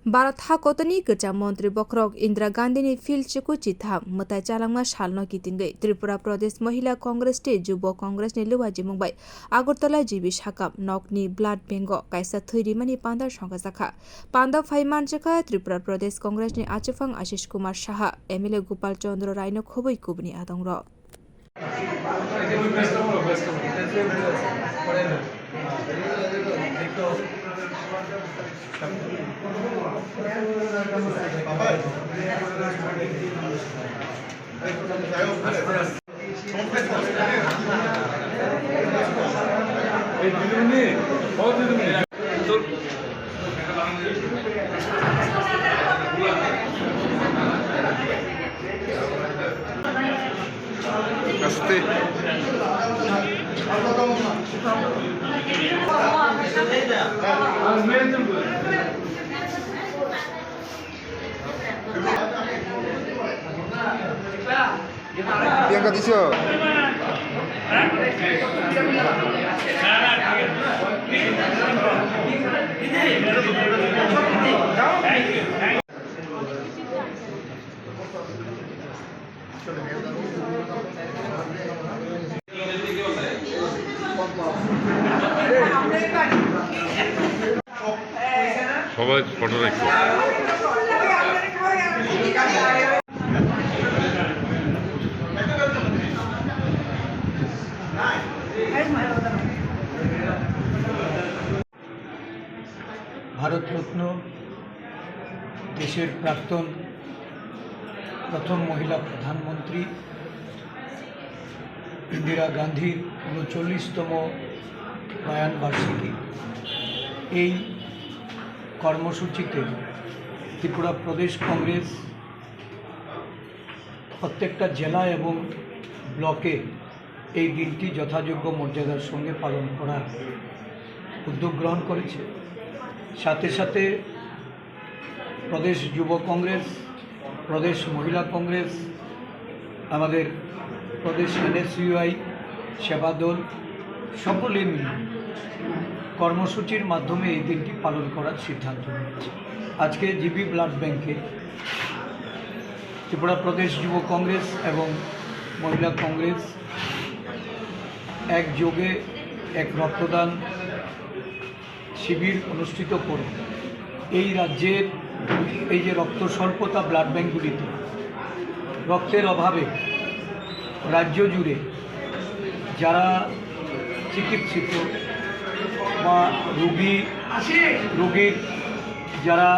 भारत हाकोतनी गचा मंत्री बखरक इंदिरागांधी ने फिल चुकु चिथा मताय चालांगमा सालनो कितिंगै त्रिपुरा प्रदेश महिला कांग्रेस टे युव कांग्रेस ने लुवाजी मुंबई आगरतला जीबी शाखा नकनी ब्लाड बेंगो कायसा थुइरिमानि पांडा संगासाखा पांडा फाइमानचका त्रिपुरा प्रदेश कांग्रेस ने आचुफांग आशीष कुमार शाह एमएलए गोपाल चंद्र राय नो खबै कुबनि आदंग Yang ketiga. সবাই ফটো রাখো ভারতরত্ন দেশের প্রাক্তন প্রথম মহিলা প্রধানমন্ত্রী ইন্দিরা গান্ধীর ৩৯তম প্রয়াণ বার্ষিকী এই কর্মসূচিতে ত্রিপুরা প্রদেশ কংগ্রেস প্রত্যেকটা জেলা এবং ব্লকে এই দিনটি যথাযোগ্য মর্যাদার সঙ্গে পালন করার উদ্যোগ গ্রহণ করেছে। সাথে সাথে প্রদেশ যুব কংগ্রেস, প্রদেশ মহিলা কংগ্রেস, আমাদের প্রদেশ এনএসইউআই, সেবা দল সকলে মিলে কর্মসূচির মাধ্যমে এই দিনটি পালন করার সিদ্ধান্ত নিয়েছে। আজকে জিবি ব্লাড ব্যাংকে ত্রিপুরা প্রদেশ যুব কংগ্রেস এবং মহিলা কংগ্রেস একযোগে এক রক্তদান শিবির অনুষ্ঠিত করে এই রাজ্যের এই যে রক্ত স্বল্পতা ব্লাড ব্যাঙ্কগুলিতে রক্তের অভাবে রাজ্য জুড়ে যারা চিকিৎসিত বা রোগীর যারা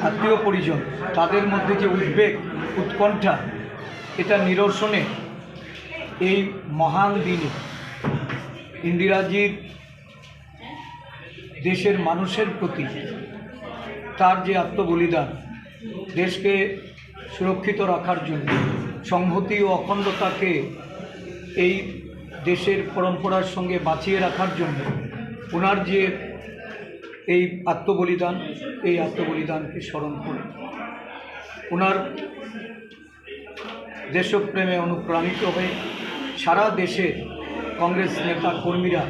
আত্মীয় পরিজন তাদের মধ্যে যে উদ্বেগ উৎকণ্ঠা এটা নিরসনে এই মহান দিনে ইন্দিরাজির দেশের মানুষের প্রতি তার যে আত্মবলিদান, দেশকে সুরক্ষিত রাখার জন্য, সংহতি ও অখণ্ডতাকে এই দেশের পরম্পরার সঙ্গে বাঁচিয়ে রাখার জন্য ওনার যে এই আত্মবলিদান, এই আত্মবলিদানকে স্মরণ করে ওনার দেশপ্রেমে অনুপ্রাণিত হয়ে সারা দেশে কংগ্রেস নেতা কর্মীরা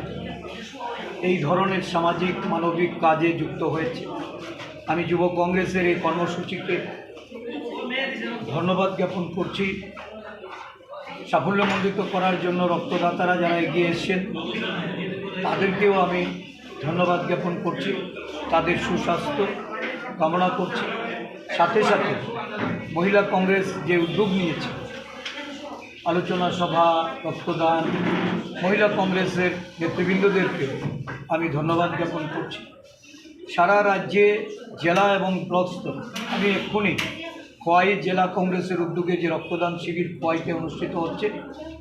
এই ধরনের সামাজিক মানবিক কাজে যুক্ত হয়েছে। আমি যুব কংগ্রেসের এই কর্মসূচিকে ধন্যবাদ জ্ঞাপন করছি। সাফল্যমণ্ডিত করার জন্য রক্তদাতারা যারা এগিয়ে এসেছেন তাদেরকেও আমি ধন্যবাদ জ্ঞাপন করছি, তাদের সুস্বাস্থ্য কামনা করছি। সাথে সাথে মহিলা কংগ্রেস যে উদ্যোগ নিয়েছে, আলোচনা সভা, রক্তদান, মহিলা কংগ্রেসের নেতৃবৃন্দদেরকে আমি ধন্যবাদ জ্ঞাপন করছি। সারা রাজ্যে জেলা এবং ব্লক স্তরে আমি এক্ষুনি খোয়াই জেলা কংগ্রেসের উদ্যোগে যে রক্তদান শিবির খোয়াইতে অনুষ্ঠিত হচ্ছে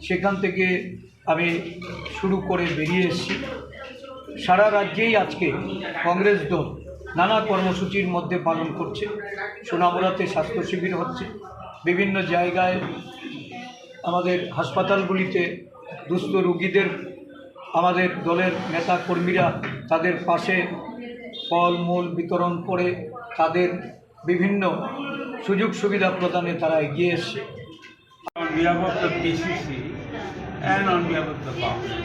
সেখান থেকে আমি শুরু করে বেরিয়ে এসেছি। সারা রাজ্যেই আজকে কংগ্রেস দল নানা কর্মসূচির মধ্যে পালন করছে। সোনামুড়াতে স্বাস্থ্য শিবির হচ্ছে, বিভিন্ন জায়গায় আমাদের হাসপাতালগুলিতে দুস্থ রোগীদের আমাদের দলের নেতা কর্মীরা তাদের পাশে ফলমূল বিতরণ করে তাদের বিভিন্ন সুযোগ সুবিধা প্রদানে তারা এগিয়ে এসেছে। On behalf of the PCC and on behalf of the Congress,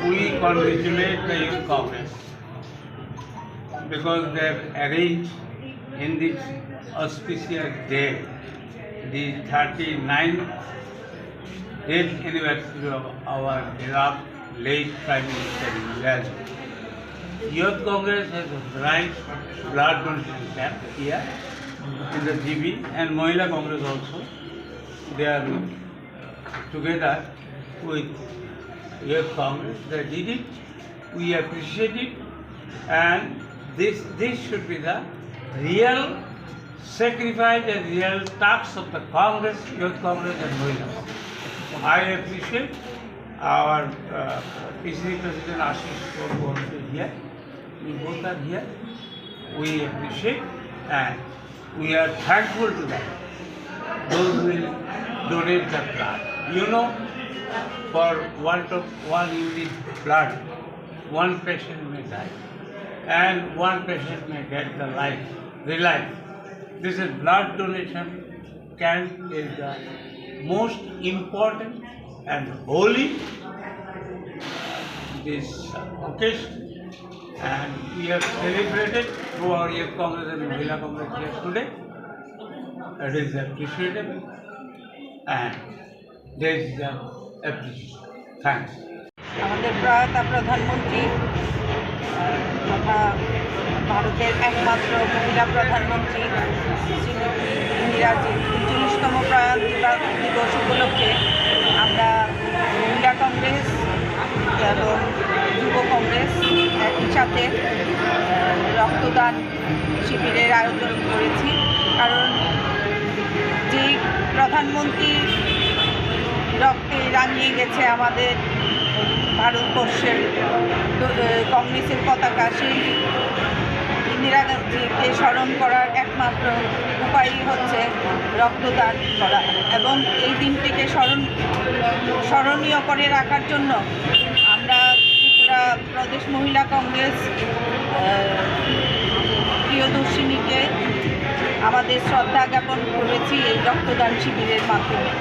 we congratulate the youth Congress because they have arranged in this auspicious day the 39th death anniversary of our beloved late Prime Minister Indragandhi. Youth Congress has organized blood donation camp here in the GB, and Mahila Congress also. They are together with Youth Congress. They did it. We appreciate it, and this should be the real sacrifice and real task of the Congress, Youth Congress, and Mahila Congress. I appreciate our PCC President Ashish also here. We both are here. We appreciate and we are thankful to them. Those who will donate the blood. You know, for one unit blood, one patient may die and one patient may get the life. This is blood donation camp is the most important and holy this occasion, and we have celebrated through our Youth Congress and Mahila Congress here today. It is appreciated and there is appreciation. Thanks. আমাদের প্রয়াত প্রধানমন্ত্রী তথা ভারতের একমাত্র মহিলা প্রধানমন্ত্রী শ্রীমতী ইন্দিরাজির ৩৯তম প্রয়াণ দিবস উপলক্ষে আমরা মহিলা কংগ্রেস এবং যুব কংগ্রেস একই সাথে রক্তদান শিবিরের আয়োজন করেছি। কারণ যে প্রধানমন্ত্রী রক্তে রাঙিয়ে গেছে আমাদের ভারতবর্ষের কংগ্রেসের পতাকা, সেই ইন্দিরা গান্ধীকে স্মরণ করার একমাত্র উপায়ই হচ্ছে রক্তদান করা, এবং এই দিনটিকে স্মরণীয় করে রাখার জন্য আমরা ত্রিপুরা প্রদেশ মহিলা কংগ্রেস প্রিয়দর্শিনীকে আমাদের শ্রদ্ধা জ্ঞাপন করেছি এই রক্তদান শিবিরের মাধ্যমে।